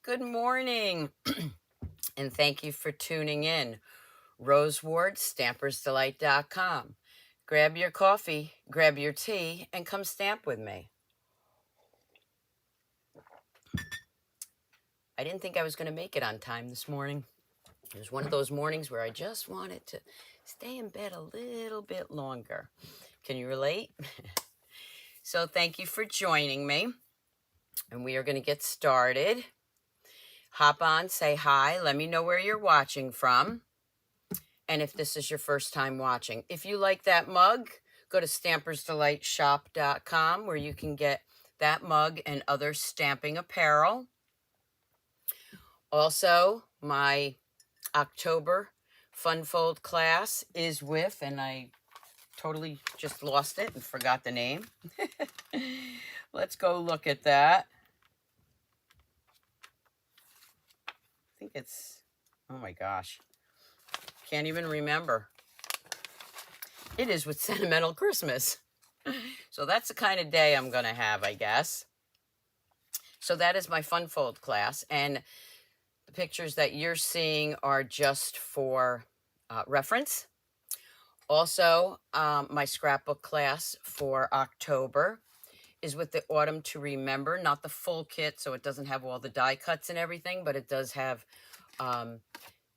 Good morning, and thank you for tuning in. Rose Ward, stampersdelight.com. Grab your coffee, grab your tea, and come stamp with me. I didn't think I was going to make it on time this morning. It was one of those mornings where I just wanted to stay in bed a little bit longer. Can you relate? So thank you for joining me, and we are going to get started. Hop on, say hi, let me know where you're watching from. And if this is your first time watching, if you like that mug, go to stampersdelightshop.com where you can get that mug and other stamping apparel. Also, my October Fun Fold class is with, and I totally just lost it and forgot the name. Let's go look at that. I think it's, oh my gosh, can't even remember. It is with Sentimental Christmas. So that's the kind of day I'm going to have, I guess. So that is my Fun Fold class. And the pictures that you're seeing are just for reference. Also, my scrapbook class for October is with the Autumn to Remember, not the full kit, so it doesn't have all the die cuts and everything, but it does have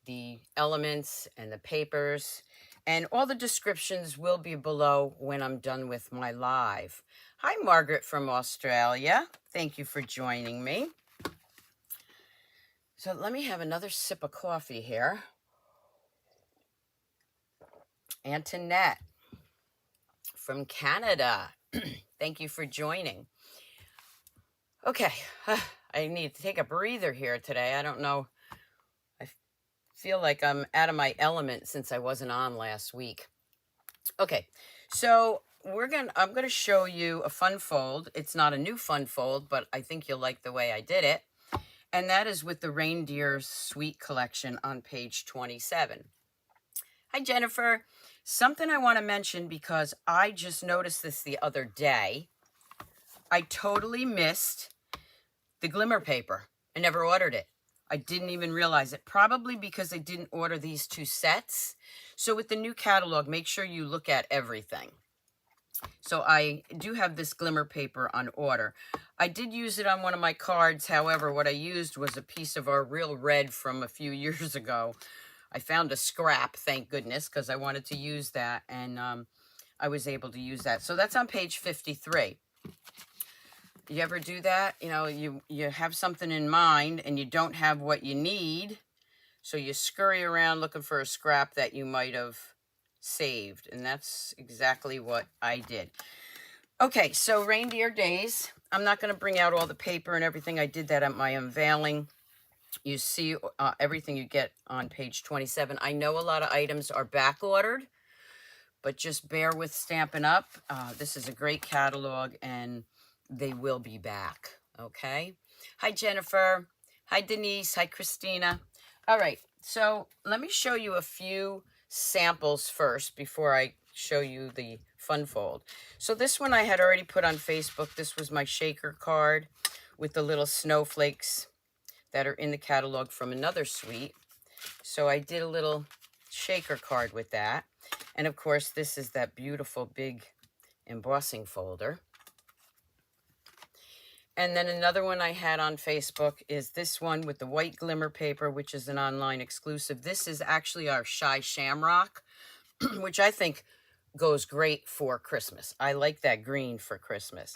the elements and the papers. And all the descriptions will be below when I'm done with my live. Hi, Margaret from Australia. Thank you for joining me. So let me have another sip of coffee here. Antoinette from Canada. Thank you for joining. Okay, I need to take a breather here today. I don't know. I feel like I'm out of my element since I wasn't on last week. Okay, so I'm gonna show you a fun fold. It's not a new fun fold, but I think you'll like the way I did it. And that is with the Reindeer Sweet Collection on page 27. Hi, Jennifer. Something I want to mention because I just noticed this the other day. I totally missed the glimmer paper. I never ordered it. I didn't even realize it, probably because I didn't order these two sets. So with the new catalog, make sure you look at everything. So I do have this glimmer paper on order. I did use it on one of my cards. However, what I used was a piece of our real red from a few years ago. I found a scrap, thank goodness, because I wanted to use that, and I was able to use that. So that's on page 53. You ever do that? You know, you have something in mind and you don't have what you need, so you scurry around looking for a scrap that you might have saved, and that's exactly what I did. Okay, so Reindeer Days. I'm not going to bring out all the paper and everything. I did that at my unveiling. You see everything you get on page 27. I know a lot of items are back ordered, but just bear with Stampin' Up. This is a great catalog, and they will be back, okay? Hi, Jennifer. Hi, Denise. Hi, Christina. All right, so let me show you a few samples first before I show you the fun fold. So this one I had already put on Facebook. This was my shaker card with the little snowflakes that are in the catalog from another suite. So I did a little shaker card with that. And of course, this is that beautiful big embossing folder. And then another one I had on Facebook is this one with the white glimmer paper, which is an online exclusive. This is actually our Shy Shamrock, which I think goes great for Christmas. I like that green for Christmas.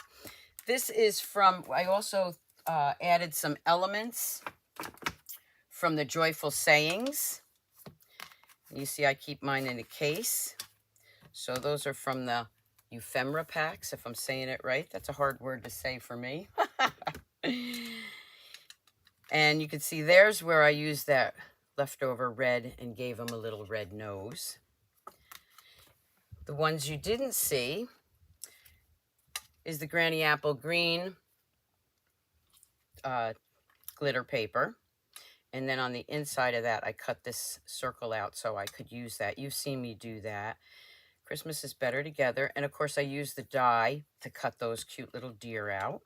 This is from, I also added some elements from the Joyful Sayings. You see I keep mine in a case. So those are from the ephemera packs, if I'm saying it right. That's a hard word to say for me. And you can see there's where I used that leftover red and gave them a little red nose. The ones you didn't see is the Granny Apple Green glitter paper. And then on the inside of that, I cut this circle out so I could use that. You've seen me do that. Christmas is better together. And of course, I use the die to cut those cute little deer out.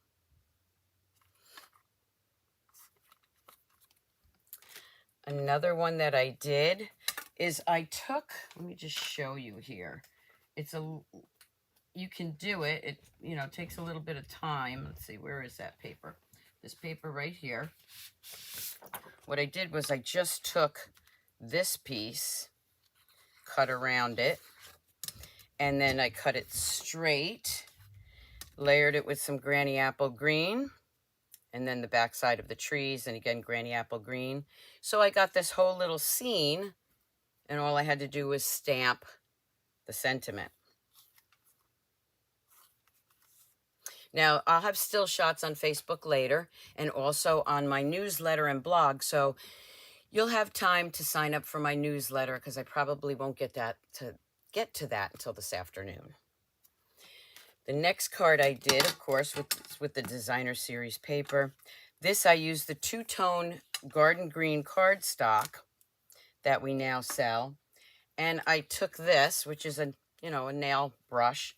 Another one that I did is I took, let me just show you here. You can do it. It, you know, takes a little bit of time. Let's see, where is that paper? This paper right here. What I did was I just took this piece, cut around it, and then I cut it straight, layered it with some Granny Apple Green, and then the backside of the trees, and again, Granny Apple Green. So I got this whole little scene, and all I had to do was stamp the sentiment. Now, I'll have still shots on Facebook later, and also on my newsletter and blog, so you'll have time to sign up for my newsletter, because I probably won't get to that until this afternoon. The next card I did, of course, with the Designer Series paper. This, I used the two-tone garden green cardstock that we now sell. And I took this, which is a nail brush,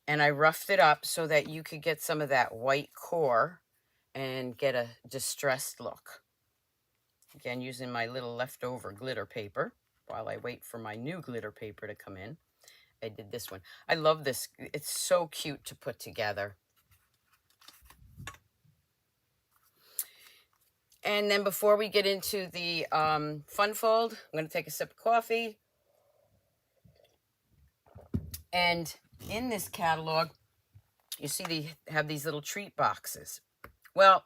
and I roughed it up so that you could get some of that white core and get a distressed look. Again, using my little leftover glitter paper while I wait for my new glitter paper to come in. I did this one. I love this. It's so cute to put together. And then before we get into the fun fold, I'm going to take a sip of coffee. And in this catalog, you see they have these little treat boxes. Well,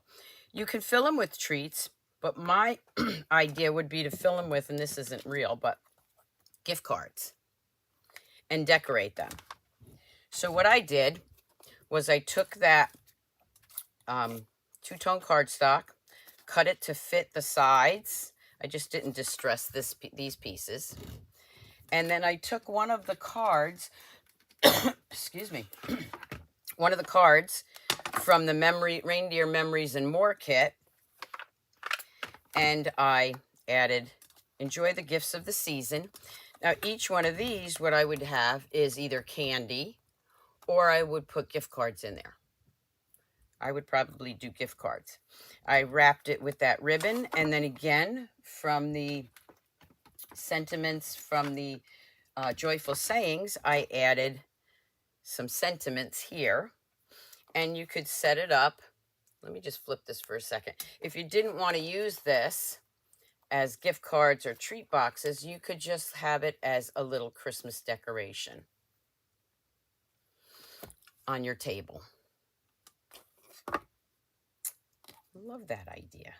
you can fill them with treats, but my idea would be to fill them with, and this isn't real, but gift cards. And decorate them. So what I did was I took that two-tone cardstock, cut it to fit the sides. I just didn't distress these pieces. And then I took one of the cards, excuse me, one of the cards from the Reindeer Memories and More kit, and I added, enjoy the gifts of the season. Now, each one of these, what I would have is either candy, or I would put gift cards in there. I would probably do gift cards. I wrapped it with that ribbon, and then again, from the sentiments from the Joyful Sayings, I added some sentiments here, and you could set it up. Let me just flip this for a second. If you didn't want to use this as gift cards or treat boxes, you could just have it as a little Christmas decoration on your table. Love that idea.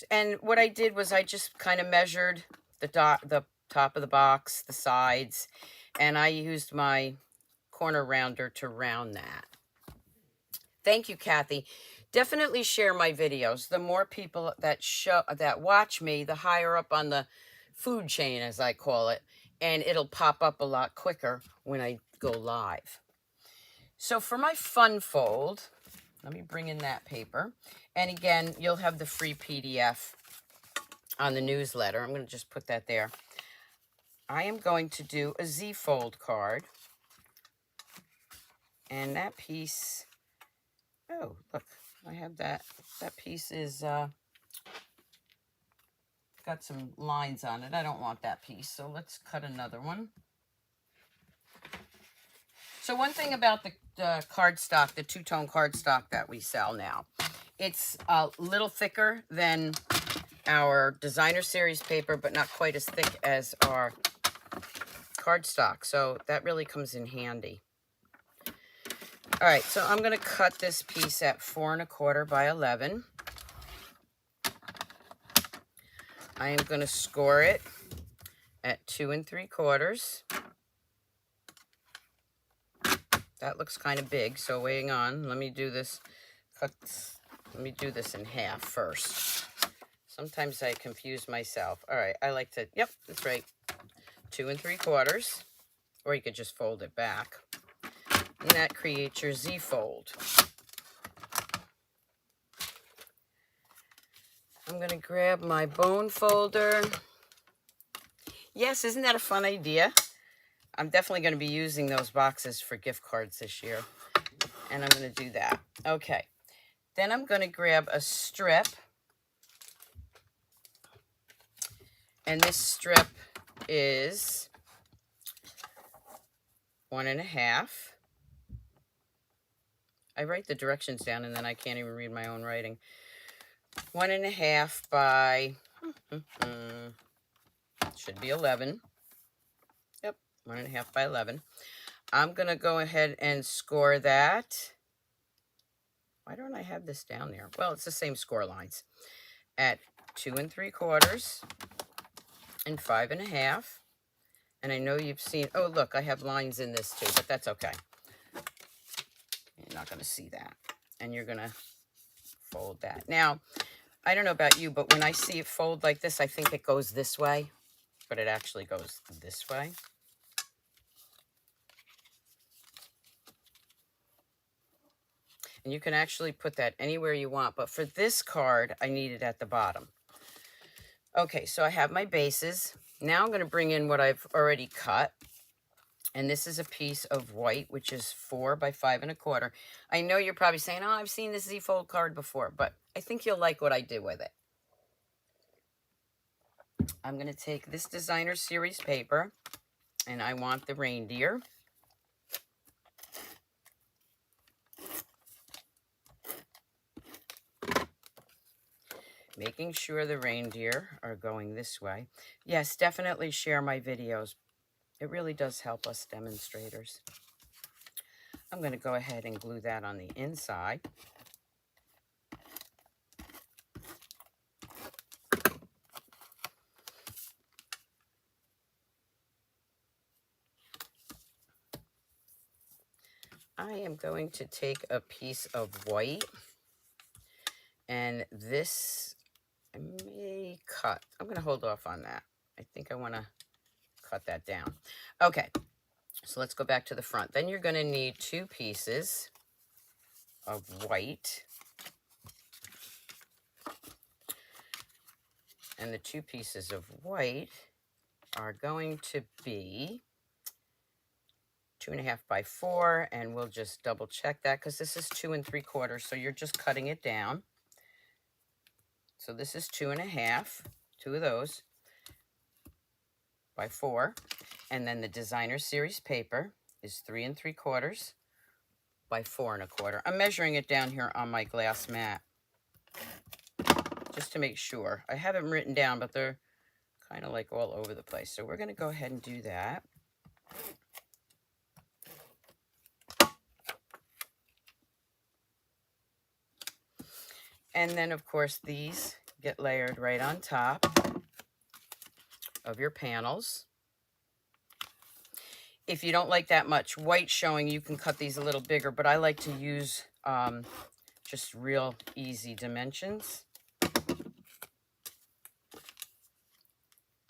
And what I did was I just kind of measured the top of the box, the sides, and I used my corner rounder to round that. Thank you, Kathy. Definitely share my videos. The more people that watch me, the higher up on the food chain, as I call it, and it'll pop up a lot quicker when I go live. So for my fun fold, let me bring in that paper. And again, you'll have the free PDF on the newsletter. I'm going to just put that there. I am going to do a Z fold card. And that piece, oh, look. I have that piece is got some lines on it. I don't want that piece, so let's cut another one. So one thing about the cardstock, the two-tone cardstock that we sell now, it's a little thicker than our Designer Series paper, but not quite as thick as our cardstock, so that really comes in handy. All right, so I'm going to cut this piece at 4 1/4 by 11. I am going to score it at 2 3/4. That looks kind of big, so hang on. Let me do this. Let me do this in half first. Sometimes I confuse myself. All right, I like to, yep, that's right. 2 3/4, or you could just fold it back. And that creates your Z fold. I'm going to grab my bone folder. Yes, isn't that a fun idea? I'm definitely going to be using those boxes for gift cards this year. And I'm going to do that. Okay. Then I'm going to grab a strip. And this strip is 1.5. I write the directions down and then I can't even read my own writing. 1.5 by, should be 11. Yep, 1.5 by 11. I'm going to go ahead and score that. Why don't I have this down there? Well, it's the same score lines. At 2 3/4 and 5.5. And I know you've seen, oh, look, I have lines in this too, but that's okay. You're not going to see that. And you're going to fold that. Now, I don't know about you, but when I see it fold like this, I think it goes this way, but it actually goes this way. And you can actually put that anywhere you want, but for this card, I need it at the bottom. Okay, so I have my bases. Now I'm going to bring in what I've already cut. And this is a piece of white, which is 4 by 5 1/4. I know you're probably saying, oh, I've seen this Z-fold card before, but I think you'll like what I did with it. I'm going to take this designer series paper, and I want the reindeer. Making sure the reindeer are going this way. Yes, definitely share my videos. It really does help us demonstrators. I'm going to go ahead and glue that on the inside. I am going to take a piece of white, and this I may cut. I'm going to hold off on that. I think I want to cut that down. Okay, so let's go back to the front. Then you're going to need 2 pieces of white. And the 2 pieces of white are going to be 2.5 by 4, and we'll just double check that because this is 2 3/4, so you're just cutting it down. So this is 2.5, 2 of those by 4, and then the designer series paper is 3 3/4 by 4 1/4. I'm measuring it down here on my glass mat just to make sure. I have them written down, but they're kind of like all over the place. So we're going to go ahead and do that. And then, of course, these get layered right on top of your panels. If you don't like that much white showing, you can cut these a little bigger, but I like to use just real easy dimensions. I'm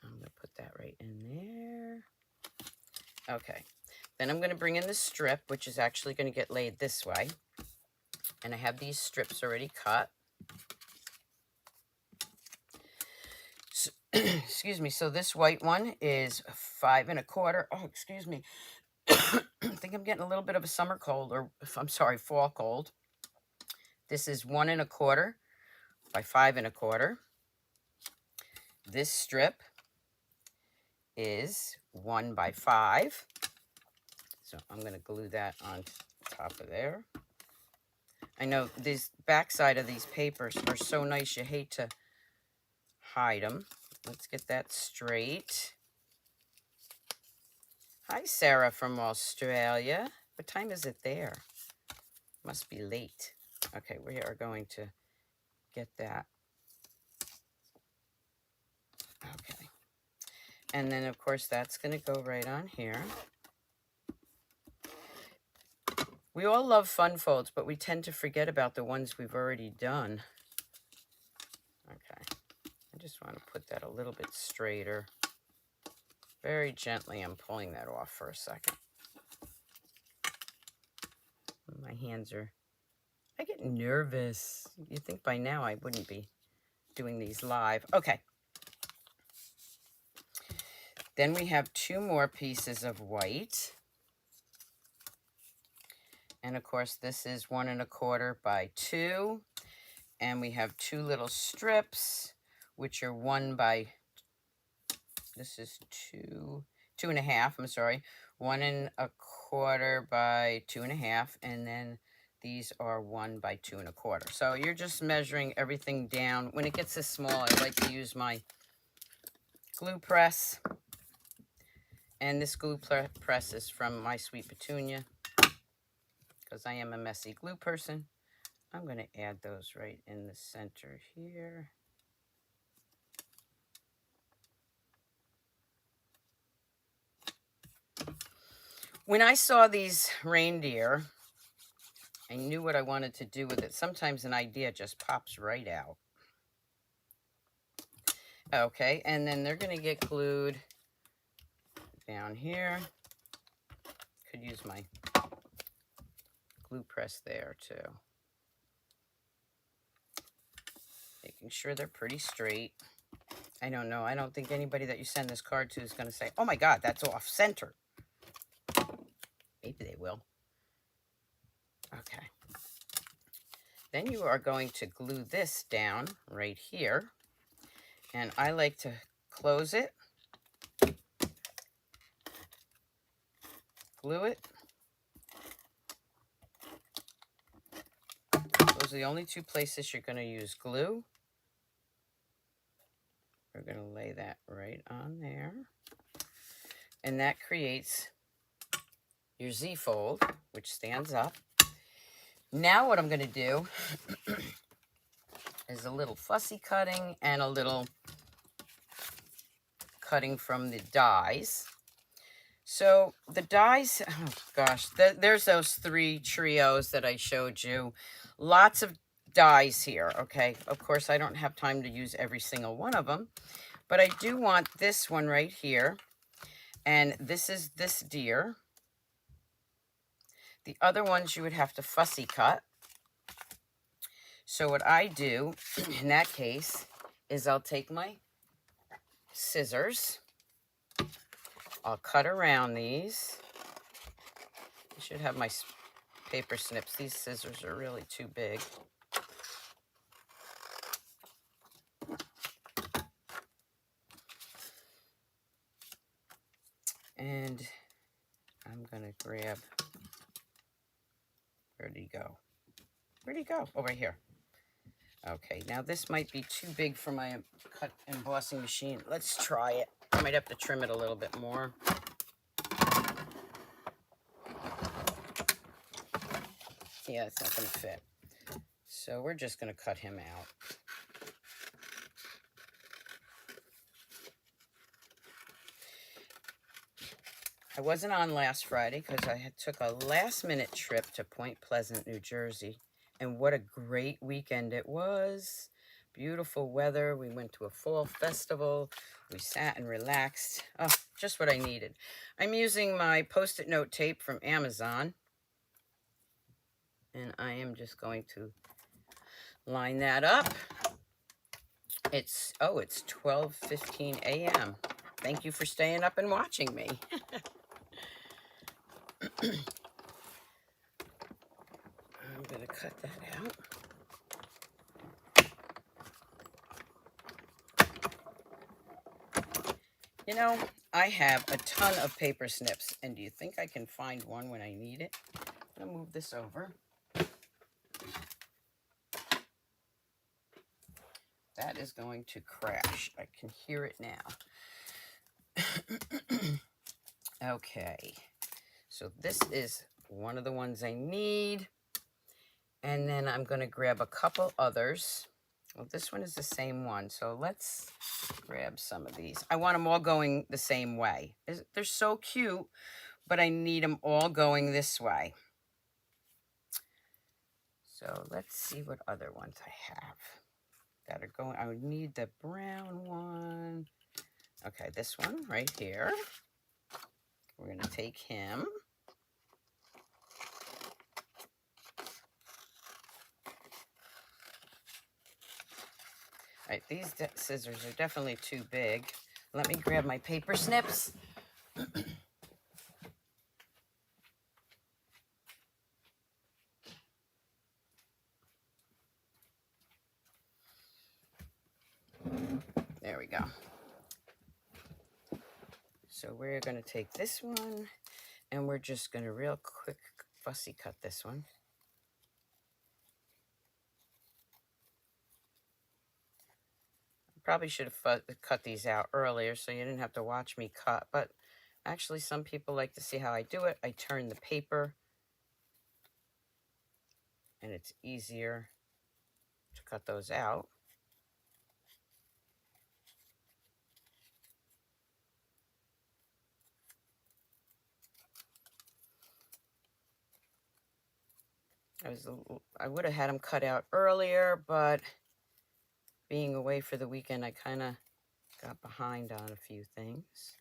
going to put that right in there. Okay. Then I'm going to bring in the strip, which is actually going to get laid this way. And I have these strips already cut. So, excuse me. So this white one is 5 1/4. Oh, excuse me. I think I'm getting a little bit of a summer cold, or I'm sorry, fall cold. This is 1 1/4 by 5 1/4. This strip is 1 by 5. So I'm going to glue that on top of there. I know this backside of these papers are so nice, you hate to hide them. Let's get that straight. Hi, Sarah from Australia. What time is it there? Must be late. Okay, we are going to get that. Okay. And then, of course, that's going to go right on here. We all love fun folds, but we tend to forget about the ones we've already done. Okay. I just want to put that a little bit straighter. Very gently, I'm pulling that off for a second. My hands are, I get nervous. You'd think by now I wouldn't be doing these live. Okay. Then we have 2 more pieces of white. And of course, this is 1 1/4 by 2. And we have 2 little strips, which are 1 by this is 2.5, I'm sorry, 1.25 by 2.5, and then these are 1 by 2.25. So you're just measuring everything down. When it gets this small, I like to use my glue press, and this glue press is from My Sweet Petunia, because I am a messy glue person. I'm going to add those right in the center here. When I saw these reindeer, I knew what I wanted to do with it. Sometimes an idea just pops right out. Okay, and then they're going to get glued down here. Could use my glue press there too. Making sure they're pretty straight. I don't know. I don't think anybody that you send this card to is going to say, oh my God, that's off center. Maybe they will. Okay. Then you are going to glue this down right here. And I like to close it, glue it. Those are the only two places you're going to use glue. We're going to lay that right on there. And that creates your Z-fold, which stands up. Now what I'm going to do is a little fussy cutting and a little cutting from the dies. So the dies, oh gosh, there's those 3 trios that I showed you. Lots of dies here, okay? Of course, I don't have time to use every single one of them, but I do want this one right here. And this is this deer. The other ones you would have to fussy cut. So what I do in that case is I'll take my scissors. I'll cut around these. I should have my paper snips. These scissors are really too big. And I'm going to grab, where'd he go? Where'd he go? Oh, right here. Okay, now this might be too big for my cut embossing machine. Let's try it. I might have to trim it a little bit more. Yeah, it's not going to fit. So we're just going to cut him out. I wasn't on last Friday because I took a last-minute trip to Point Pleasant, New Jersey. And what a great weekend it was. Beautiful weather. We went to a fall festival. We sat and relaxed. Oh, just what I needed. I'm using my Post-it note tape from Amazon. And I am just going to line that up. It's 12:15 a.m. Thank you for staying up and watching me. I'm going to cut that out. You know, I have a ton of paper snips, and do you think I can find one when I need it? I'm going to move this over. That is going to crash. I can hear it now. Okay, so this is one of the ones I need. And then I'm going to grab a couple others. Well, this one is the same one, so let's grab some of these. I want them all going the same way. They're so cute, but I need them all going this way. So let's see what other ones I have that are going. I would need the brown one. Okay, this one right here. We're going to take him. All right, these scissors are definitely too big. Let me grab my paper snips. There we go. So we're going to take this one and we're just going to real quick fussy cut this one. Probably should have cut these out earlier so you didn't have to watch me cut, but actually some people like to see how I do it. I turn the paper and it's easier to cut those out. I would have had them cut out earlier, but being away for the weekend, I kind of got behind on a few things.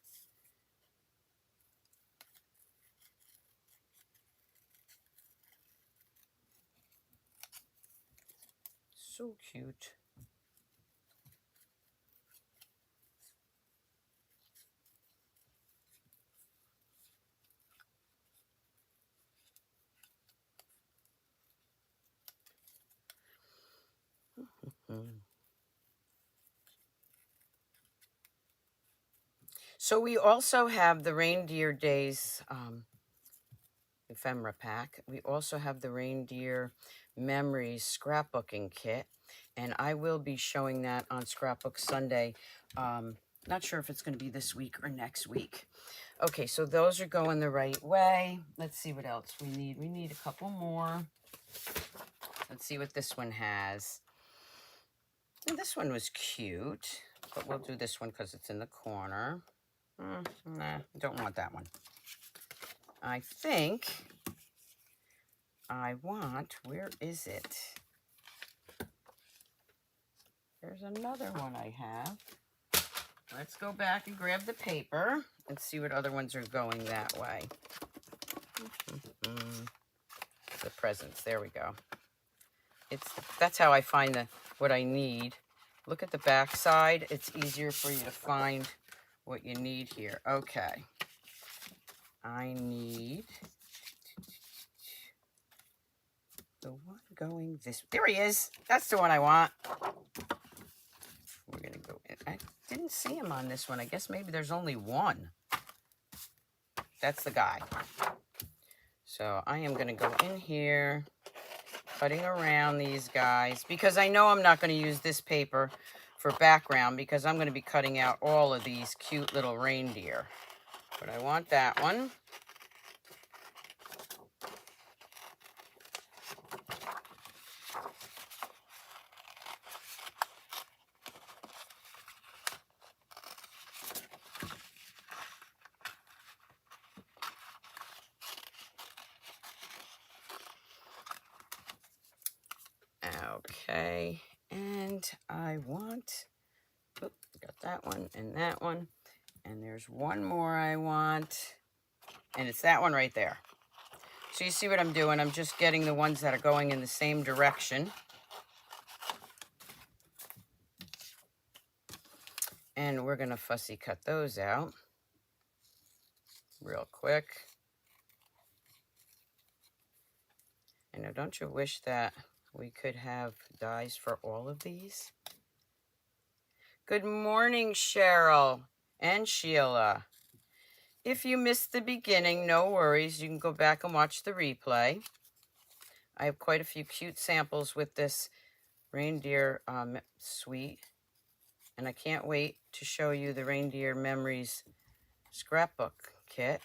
So cute. So we also have the Reindeer Days ephemera pack. We also have the Reindeer Memories scrapbooking kit, and I will be showing that on Scrapbook Sunday. Not sure if it's going to be this week or next week. Okay, so those are going the right way. Let's see what else we need. We need a couple more. Let's see what this one has. And this one was cute, but we'll do this one because it's in the corner. Nah, don't want that one. I think I want, where is it? There's another one I have. Let's go back and grab the paper and see what other ones are going that way. The presents, there we go. That's how I find what I need. Look at the back side. It's easier for you to find what you need here. Okay. I need the one going this. There he is. That's the one I want. We're going to go in. I didn't see him on this one. I guess maybe there's only one. That's the guy. So I am going to go in here, cutting around these guys, because I know I'm not going to use this paper for background because I'm going to be cutting out all of these cute little reindeer. But I want that one. Okay, and I want, got that one, and there's one more I want, and it's that one right there. So you see what I'm doing? I'm just getting the ones that are going in the same direction. And we're gonna fussy cut those out real quick. And now, don't you wish that we could have dies for all of these? Good morning, Cheryl and Sheila. If you missed the beginning, no worries. You can go back and watch the replay. I have quite a few cute samples with this reindeer suite. And I can't wait to show you the Reindeer Memories scrapbook kit.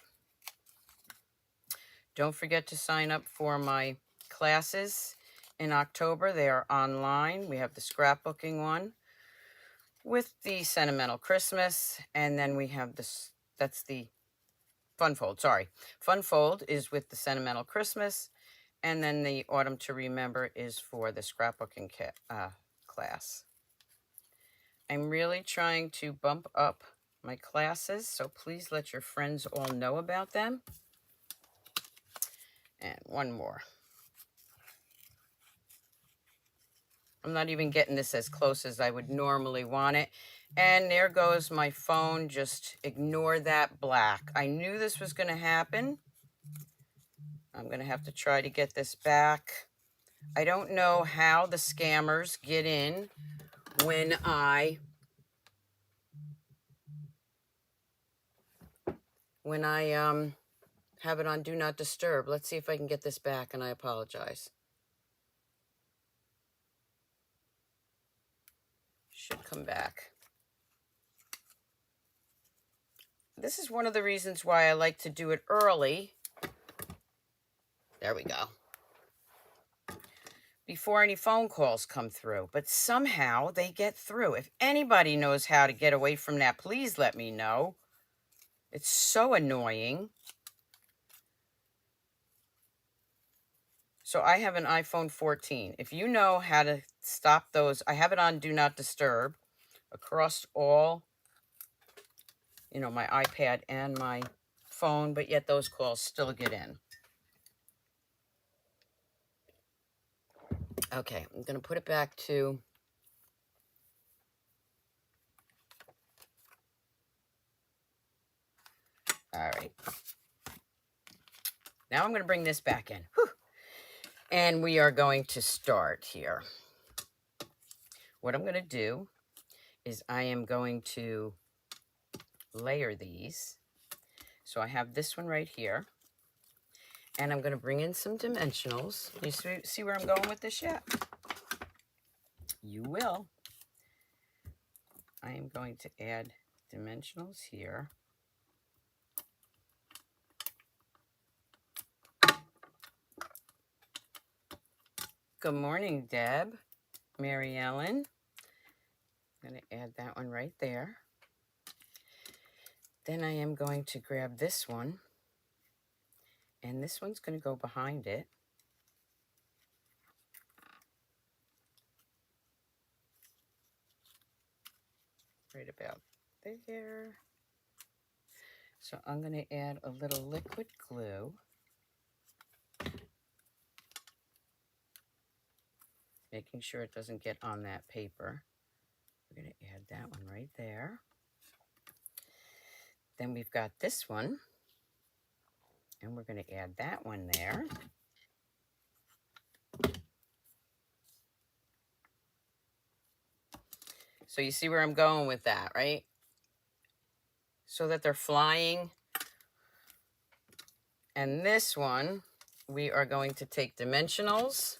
Don't forget to sign up for my classes in October. They are online. We have the scrapbooking one with the Sentimental Christmas, and then we have this, that's the Fun Fold, sorry. Fun Fold is with the Sentimental Christmas, and then the Autumn to Remember is for the scrapbooking kit, class. I'm really trying to bump up my classes, so please let your friends all know about them. And one more. I'm not even getting this as close as I would normally want it. And there goes my phone. Just ignore that black. I knew this was going to happen. I'm going to have to try to get this back. I don't know how the scammers get in when I when I have it on Do Not Disturb. Let's see if I can get this back, and I apologize. Should come back. This is one of the reasons why I like to do it early. There we go. Before any phone calls come through. But somehow they get through. If anybody knows how to get away from that, please let me know. It's so annoying. So I have an iPhone 14. If you know how to stop those, I have it on Do Not Disturb across all, you know, my iPad and my phone, but yet those calls still get in. Okay, I'm going to put it back to all right. Now I'm going to bring this back in. Whew. And we are going to start here. What I'm going to do is I am going to layer these. So I have this one right here. And I'm going to bring in some dimensionals. You see where I'm going with this yet? You will. I am going to add dimensionals here. Good morning, Deb. Mary Ellen. I'm going to add that one right there. Then I am going to grab this one. And this one's going to go behind it. Right about there. So I'm going to add a little liquid glue. Making sure it doesn't get on that paper. We're going to add that one right there. Then we've got this one. And we're going to add that one there. So you see where I'm going with that, right? So that they're flying. And this one, we are going to take dimensionals.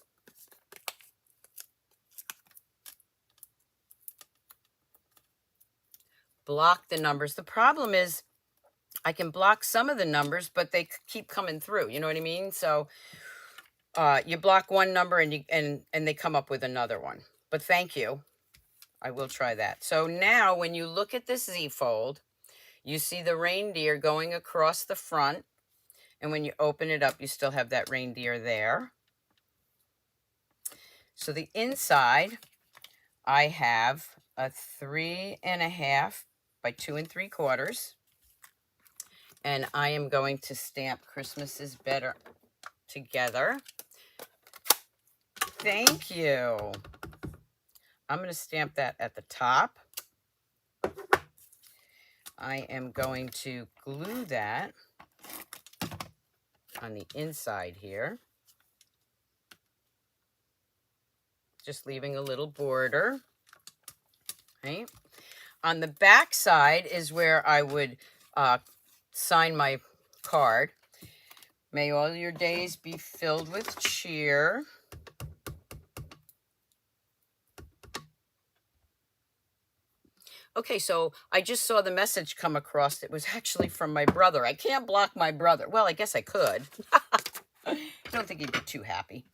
Block the numbers. The problem is I can block some of the numbers, but they keep coming through. You know what I mean? So you block one number and they come up with another one. But thank you. I will try that. So now when you look at this Z fold, you see the reindeer going across the front. And when you open it up, you still have that reindeer there. So the inside, I have a 3.5 by 2 3/4. And I am going to stamp Christmas is Better together. Thank you. I'm going to stamp that at the top. I am going to glue that on the inside here. Just leaving a little border. Right? On the back side is where I would sign my card. May all your days be filled with cheer. Okay, so I just saw the message come across. It was actually from my brother. I can't block my brother. Well, I guess I could. I don't think he'd be too happy.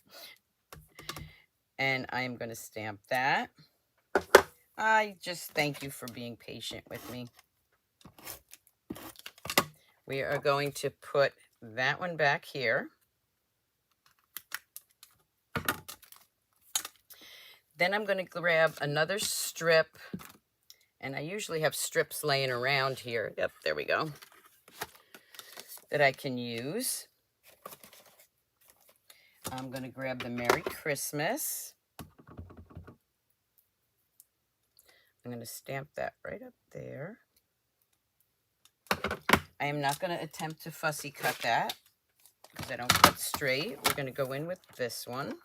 And I'm going to stamp that. I just thank you for being patient with me. We are going to put that one back here. Then I'm going to grab another strip. And I usually have strips laying around here. Yep, there we go. That I can use. I'm going to grab the Merry Christmas. I'm going to stamp that right up there. I am not going to attempt to fussy cut that because I don't cut straight. We're going to go in with this one.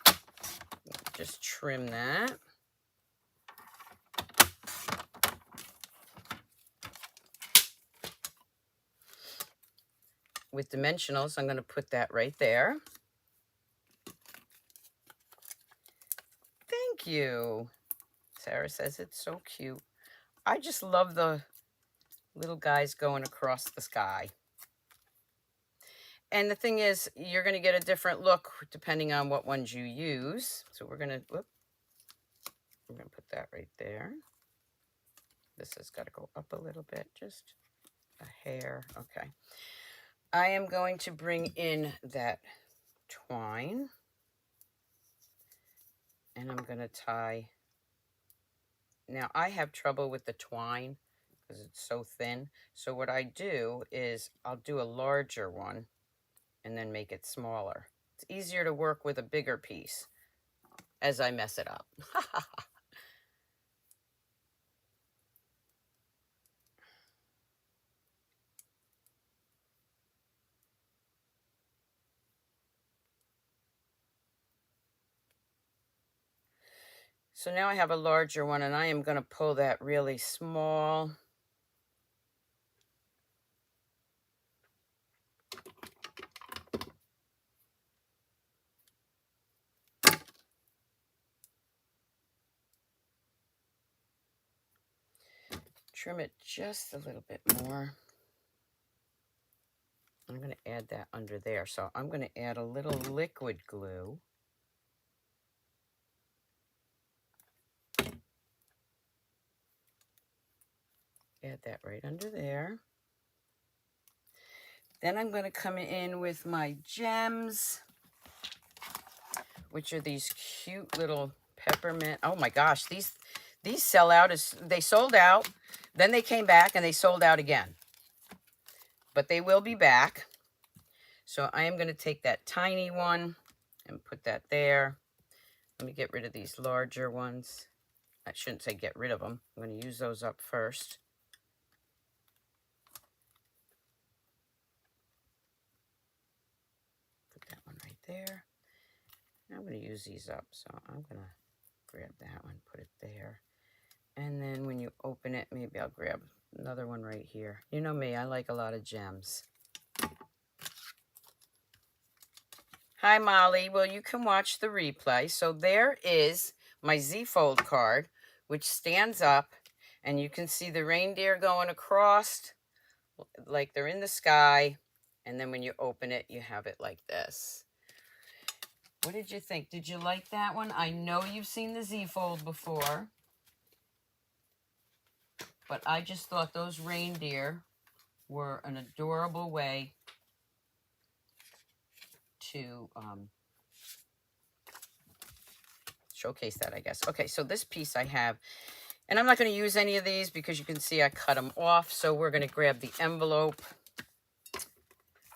Just trim that. with dimensionals. I'm going to put that right there. Thank you. Sarah says it's so cute. I just love the little guys going across the sky. And the thing is, you're going to get a different look depending on what ones you use. So we're going to put that right there. This has got to go up a little bit, just a hair. Okay. I am going to bring in that twine. And I'm going to tie. Now, I have trouble with the twine because it's so thin. So what I do is I'll do a larger one and then make it smaller. It's easier to work with a bigger piece as I mess it up. So now I have a larger one, and I am going to pull that really small. Trim it just a little bit more. I'm going to add that under there. So I'm going to add a little liquid glue. Add that right under there. Then I'm going to come in with my gems, which are these cute little peppermint. Oh my gosh, these sell out. They sold out, then they came back and they sold out again. But they will be back. So I am going to take that tiny one and put that there. Let me get rid of these larger ones. I shouldn't say get rid of them. I'm going to use those up first. Put that one right there. I'm going to use these up, so I'm going to grab that one, put it there. And then when you open it, maybe I'll grab another one right here. You know me, I like a lot of gems. Hi, Molly. Well, you can watch the replay. So there is my Z-fold card, which stands up, and you can see the reindeer going across like they're in the sky. And then when you open it, you have it like this. What did you think? Did you like that one? I know you've seen the Z-fold before, but I just thought those reindeer were an adorable way to showcase that, I guess. Okay, so this piece I have, and I'm not going to use any of these because you can see I cut them off. So we're going to grab the envelope.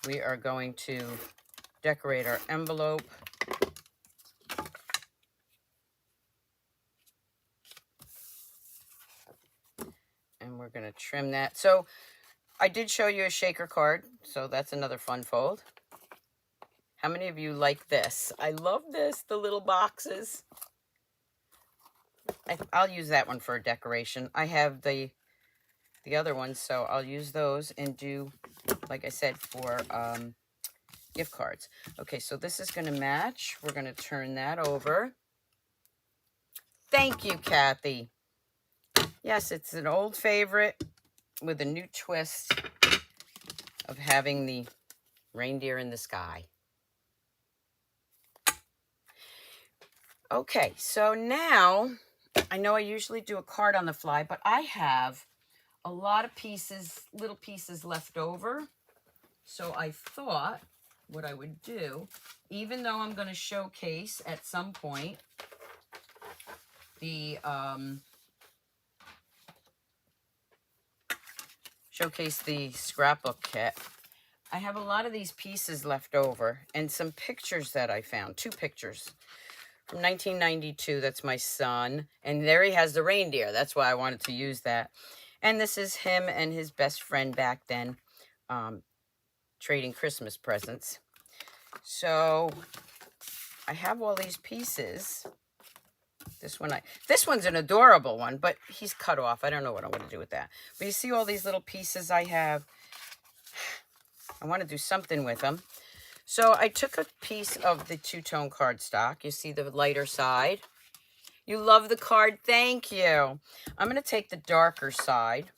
We are going to decorate our envelope. And we're going to trim that. So I did show you a shaker card, so that's another fun fold. How many of you like this? I love this, the little boxes. I'll use that one for a decoration. I have the other ones, so I'll use those and do, like I said, for gift cards. Okay, so this is going to match. We're going to turn that over. Thank you, Kathy. Yes, it's an old favorite with a new twist of having the reindeer in the sky. Okay, so now, I know I usually do a card on the fly, but I have a lot of pieces, little pieces left over. So I thought what I would do, even though I'm going to showcase at some point the scrapbook kit, I have a lot of these pieces left over and some pictures that I found, 2 pictures from 1992. That's my son, and there he has the reindeer. That's why I wanted to use that. And this is him and his best friend back then, trading Christmas presents. So I have all these pieces. This one's an adorable one, but he's cut off. I don't know what I'm going to do with that. But you see all these little pieces I have. I want to do something with them. So I took a piece of the two-tone cardstock. You see the lighter side. You love the card. Thank you. I'm going to take the darker side.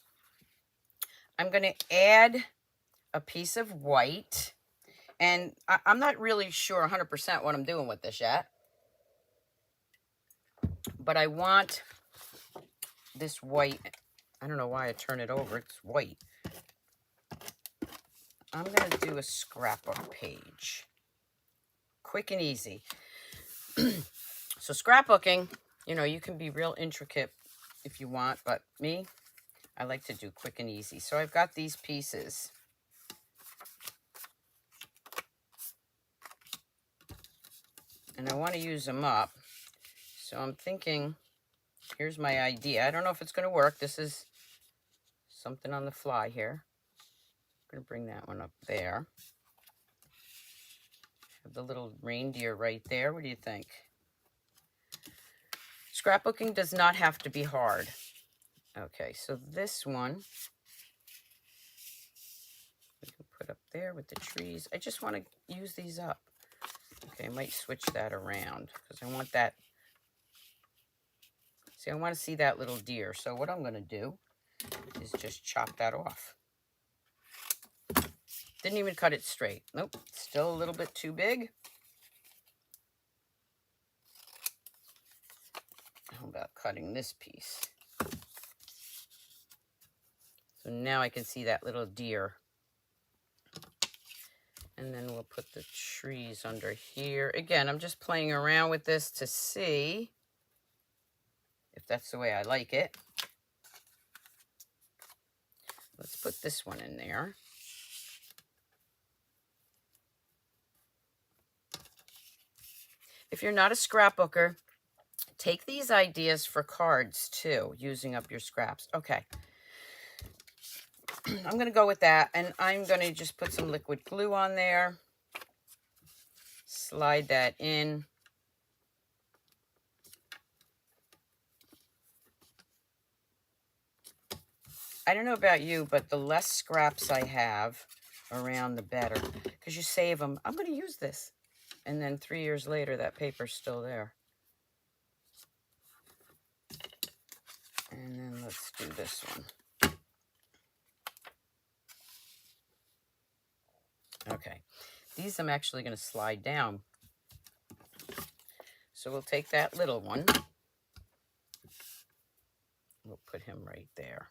I'm going to add a piece of white. And I'm not really sure 100% what I'm doing with this yet. But I want this white. I don't know why I turn it over. It's white. I'm going to do a scrapbook page. Quick and easy. So scrapbooking, you know, you can be real intricate if you want, but me, I like to do quick and easy. So I've got these pieces. And I want to use them up. So I'm thinking, here's my idea. I don't know if it's going to work. This is something on the fly here. I'm going to bring that one up there. Have the little reindeer right there. What do you think? Scrapbooking does not have to be hard. Okay, so this one we can put up there with the trees. I just want to use these up. Okay, I might switch that around because I want that. See, I want to see that little deer. So what I'm going to do is just chop that off. Didn't even cut it straight. Nope, still a little bit too big. How about cutting this piece? So now I can see that little deer. And then we'll put the trees under here. Again, I'm just playing around with this to see if that's the way I like it. Let's put this one in there. If you're not a scrapbooker, take these ideas for cards too, using up your scraps. Okay. I'm going to go with that, and I'm going to just put some liquid glue on there. Slide that in. I don't know about you, but the less scraps I have around, the better, because you save them. I'm going to use this. And then 3 years later, that paper's still there. And then let's do this one. Okay, these I'm actually going to slide down. So we'll take that little one. We'll put him right there.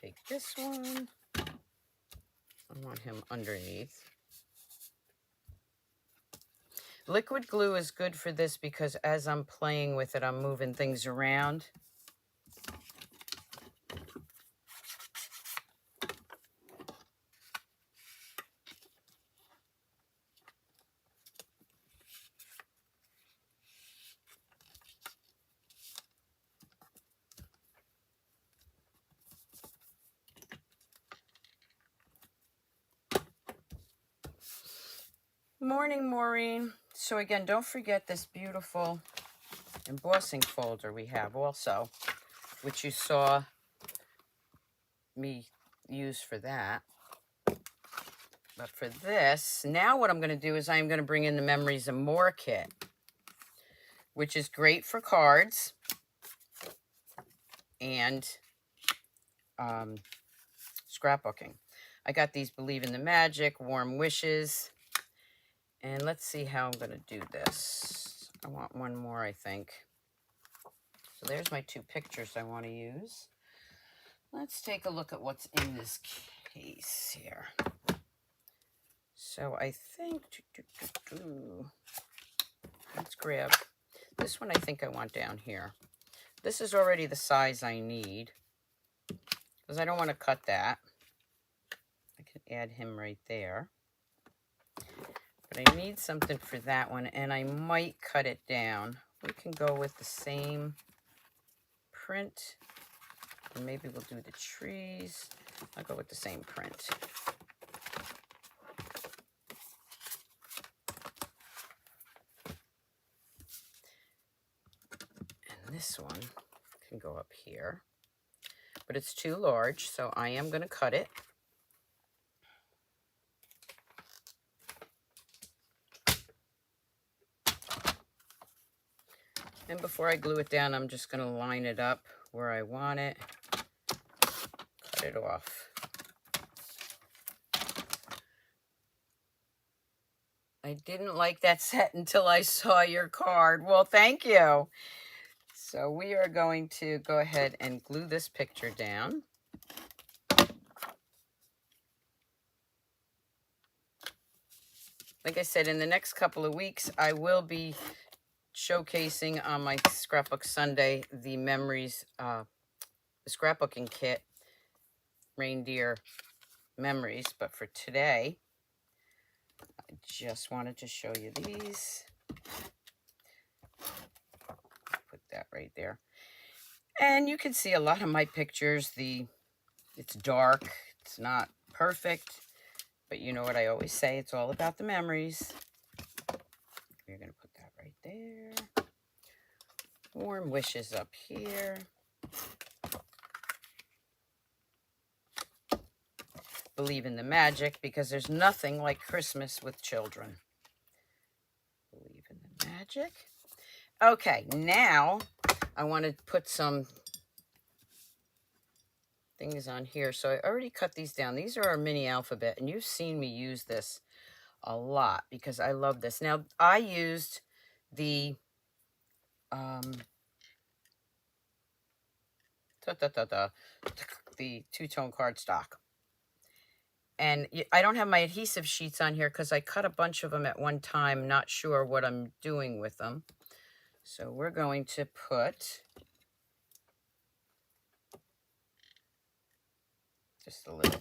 Take this one. I want him underneath. Liquid glue is good for this because as I'm playing with it, I'm moving things around. Morning, Maureen. So again, don't forget this beautiful embossing folder we have also, which you saw me use for that. But for this, now what I'm going to do is I'm going to bring in the Memories and More kit, which is great for cards and scrapbooking. I got these Believe in the Magic, Warm Wishes. And let's see how I'm going to do this. I want one more, I think. So there's my two pictures I want to use. Let's take a look at what's in this case here. So I think, let's grab this one. I think I want down here. This is already the size I need because I don't want to cut that. I can add him right there. But I need something for that one, and I might cut it down. We can go with the same print. And maybe we'll do the trees. I'll go with the same print. And this one can go up here. but it's too large, so I am going to cut it. And before I glue it down, I'm just going to line it up where I want it. Cut it off. I didn't like that set until I saw your card. Well, thank you. So we are going to go ahead and glue this picture down. Like I said, in the next couple of weeks, I will be showcasing on my Scrapbook Sunday the memories, the scrapbooking kit, Reindeer memories. But for today, I just wanted to show you these. Put that right there. And you can see a lot of my pictures. It's dark. It's not perfect. But you know what I always say. It's all about the memories. You're going to put that right there. Warm wishes up here. Believe in the magic, because there's nothing like Christmas with children. Believe in the magic. Okay, now I want to put some things on here. So I already cut these down. These are our mini alphabet, and you've seen me use this a lot because I love this. Now, I used the the two-tone cardstock. And I don't have my adhesive sheets on here because I cut a bunch of them at one time, not sure what I'm doing with them. So we're going to put just a little.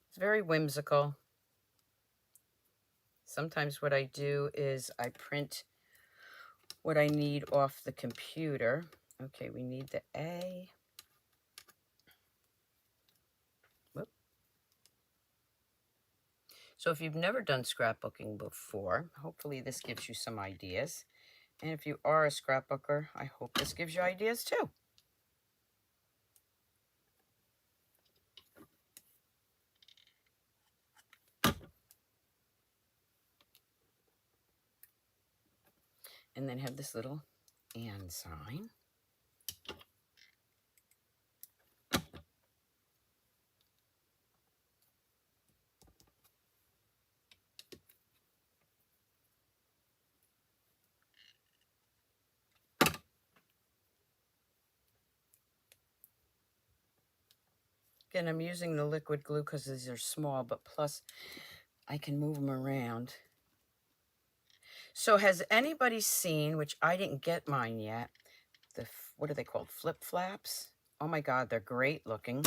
It's very whimsical. Sometimes what I do is I print what I need off the computer. Okay, we need the A. Whoop. So if you've never done scrapbooking before, hopefully this gives you some ideas. And if you are a scrapbooker, I hope this gives you ideas too. And then have this little and sign. Again, I'm using the liquid glue because these are small, but plus I can move them around. So has anybody seen, which I didn't get mine yet, what are they called? Flip flaps? Oh my God, they're great looking.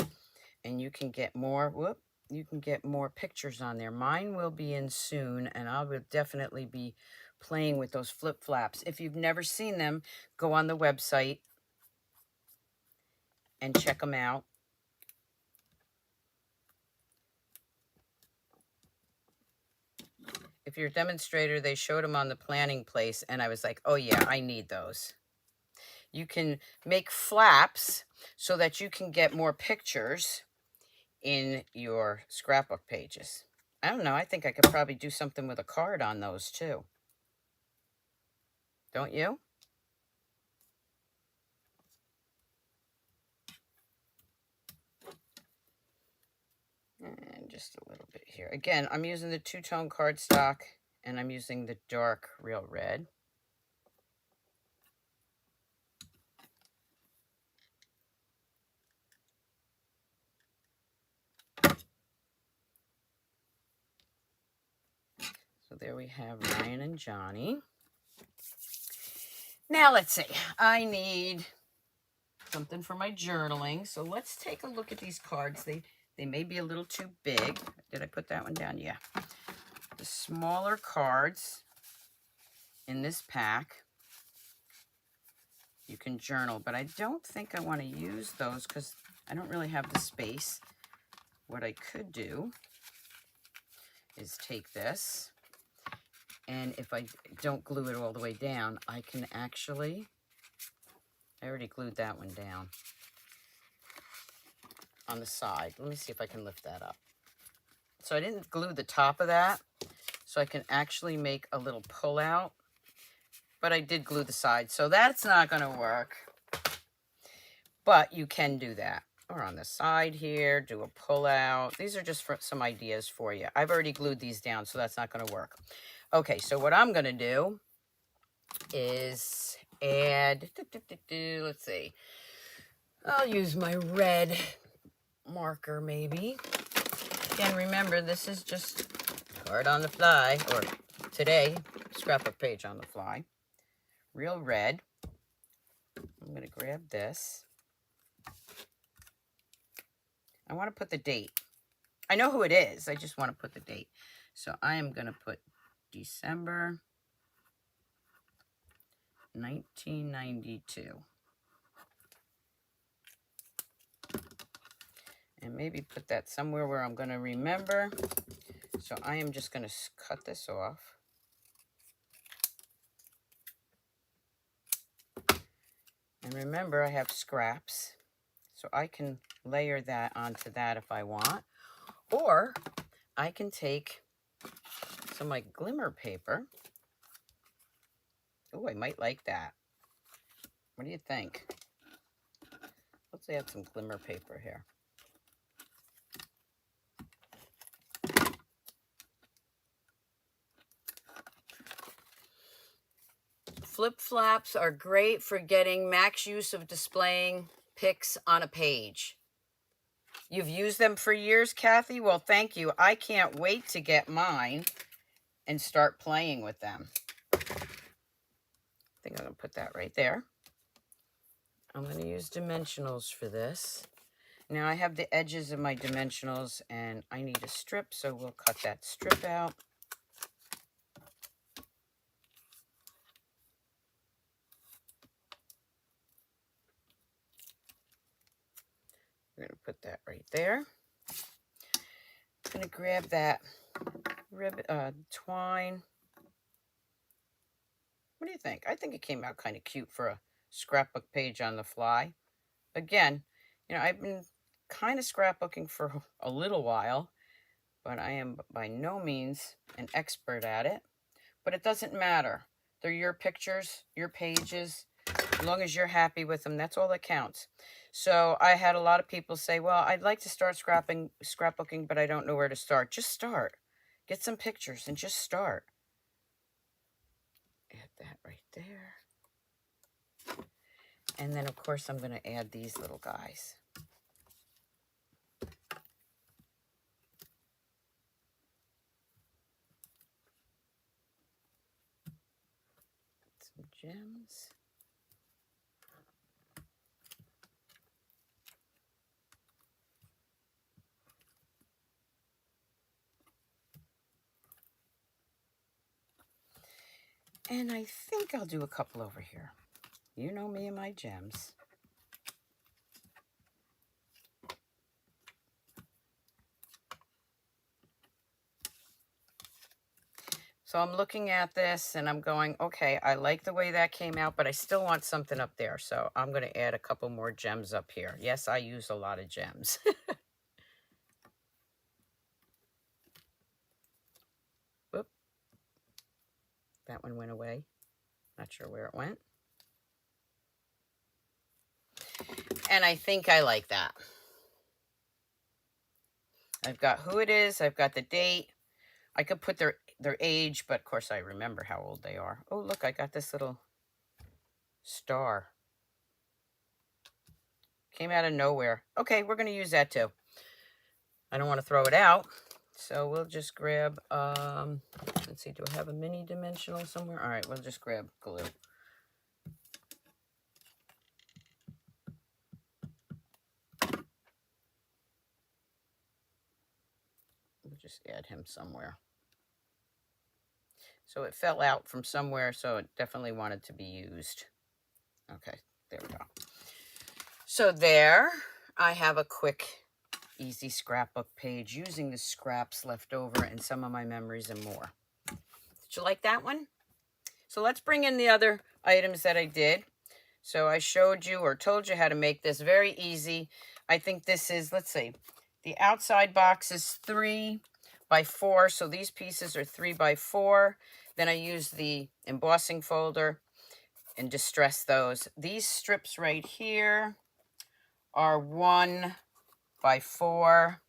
And you can get more, you can get more pictures on there. Mine will be in soon, and I will definitely be playing with those flip flaps. If you've never seen them, go on the website and check them out. If you're a demonstrator, they showed them on the planning place, and I was like, oh yeah, I need those. You can make flaps so that you can get more pictures in your scrapbook pages. I don't know, I think I could probably do something with a card on those too. Don't you? And just a little bit here. Again, I'm using the two-tone cardstock, and I'm using the dark real red. So there we have Ryan and Johnny. Now let's see. I need something for my journaling. So let's take a look at these cards. They may be a little too big. Did I put that one down? Yeah. The smaller cards in this pack, you can journal, but I don't think I want to use those because I don't really have the space. What I could do is take this, and if I don't glue it all the way down, I can actually I already glued that one down on the side. Let me see if I can lift that up. So I didn't glue the top of that, so I can actually make a little pull out, but I did glue the side, so that's not going to work. But you can do that. Or on the side here, do a pull out. These are just some ideas for you. I've already glued these down, so that's not going to work. Okay, so what I'm going to do is add, let's see, I'll use my red marker maybe. Again, remember, this is just art on the fly, or today, scrapbook page on the fly. Real red. I'm going to grab this. I want to put the date. I know who it is. I just want to put the date. So I am going to put December 1992. And maybe put that somewhere where I'm going to remember. So I am just going to cut this off. And remember, I have scraps. So I can layer that onto that if I want. Or I can take some like glimmer paper. Oh, I might like that. What do you think? Let's add some glimmer paper here. Flip-flaps are great for getting max use of displaying pics on a page. You've used them for years, Kathy? Well, thank you. I can't wait to get mine and start playing with them. I think I'm going to put that right there. I'm going to use dimensionals for this. Now I have the edges of my dimensionals and I need a strip, so we'll cut that strip out. We're going to put that right there. I'm going to grab that twine. What do you think? I think it came out kind of cute for a scrapbook page on the fly. Again, you know, I've been kind of scrapbooking for a little while, but I am by no means an expert at it. But it doesn't matter. They're your pictures, your pages. As long as you're happy with them, that's all that counts. So I had a lot of people say, well, I'd like to start scrapbooking, but I don't know where to start. Just start. Get some pictures and just start. Add that right there. And then, of course, I'm going to add these little guys. Some gems. And I think I'll do a couple over here. You know me and my gems. So I'm looking at this and I'm going, okay, I like the way that came out, but I still want something up there. So I'm going to add a couple more gems up here. Yes, I use a lot of gems. Whoop. That one went away. Not sure where it went. And I think I like that. I've got who it is. I've got the date. I could put their age, but of course I remember how old they are. Oh, look, I got this little star. Came out of nowhere. Okay, we're going to use that too. I don't want to throw it out. So we'll just grab, let's see, do I have a mini dimensional somewhere? All right, we'll just grab glue. We'll just add him somewhere. So it fell out from somewhere, so it definitely wanted to be used. Okay, there we go. So there, I have a quick, easy scrapbook page using the scraps left over and some of my memories and more. Did you like that one? So let's bring in the other items that I did. So I showed you or told you how to make this very easy. I think this is, let's see, the outside box is 3 by 4. So these pieces are 3 by 4. Then I use the embossing folder and distress those. These strips right here are 1 by 4.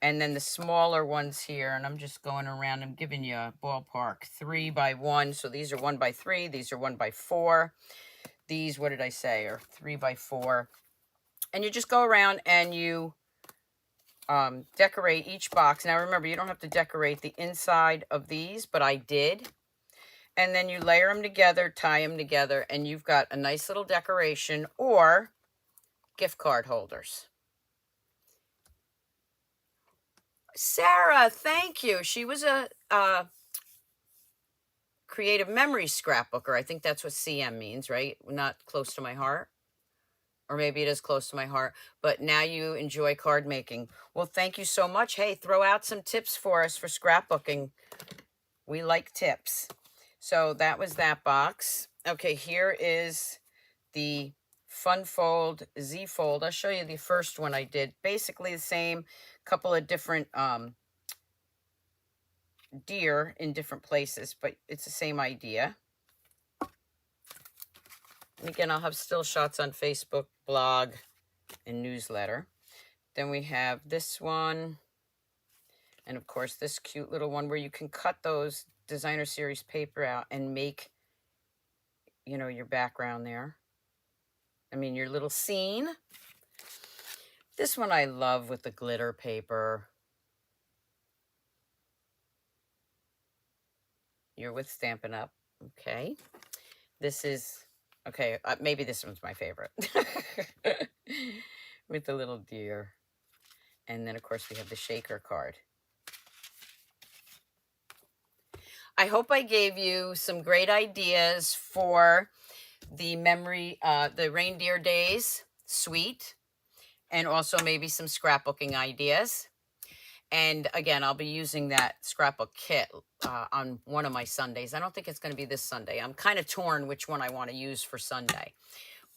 And then the smaller ones here, and I'm just going around, I'm giving you a ballpark, 3 by 1. So these are 1 by 3. These are 1 by 4. These, what did I say, are 3 by 4. And you just go around and you decorate each box. Now remember, you don't have to decorate the inside of these, but I did. And then you layer them together, tie them together, and you've got a nice little decoration or gift card holders. Sarah, thank you. She was a creative memory scrapbooker. I think that's what CM means, right? Not close to my heart. Or maybe it is close to my heart. But now you enjoy card making. Well, thank you so much. Hey, throw out some tips for us for scrapbooking. We like tips. So that was that box. Okay, here is the Fun Fold Z Fold. I'll show you the first one I did. Basically the same, couple of different deer in different places, but it's the same idea. And again, I'll have still shots on Facebook, blog, and newsletter. Then we have this one. And of course, this cute little one where you can cut those designer series paper out and make, you know, your background there. I mean, your little scene. This one I love with the glitter paper. You're with Stampin' Up. Okay. This is, okay, maybe this one's my favorite. With the little deer. And then, of course, we have the shaker card. I hope I gave you some great ideas for the memory, the Reindeer Days suite, and also maybe some scrapbooking ideas. And again, I'll be using that scrapbook kit on one of my Sundays. I don't think it's going to be this Sunday. I'm kind of torn which one I want to use for Sunday,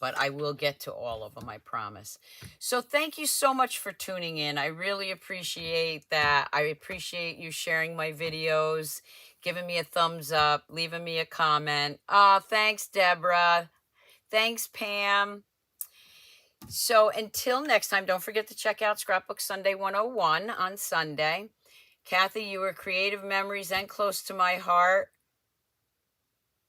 but I will get to all of them, I promise. So thank you so much for tuning in. I really appreciate that. I appreciate you sharing my videos, giving me a thumbs up, leaving me a comment. Oh, thanks, Deborah. Thanks, Pam. So until next time, don't forget to check out Scrapbook Sunday 101 on Sunday. Kathy, you were creative memories and close to my heart.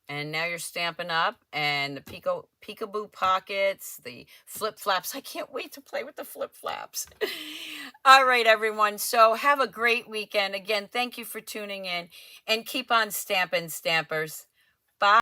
And now you're Stampin' Up. And the peekaboo pockets, the flip-flaps. I can't wait to play with the flip-flaps. All right, everyone. So have a great weekend. Again, thank you for tuning in. And keep on stamping, Stampers.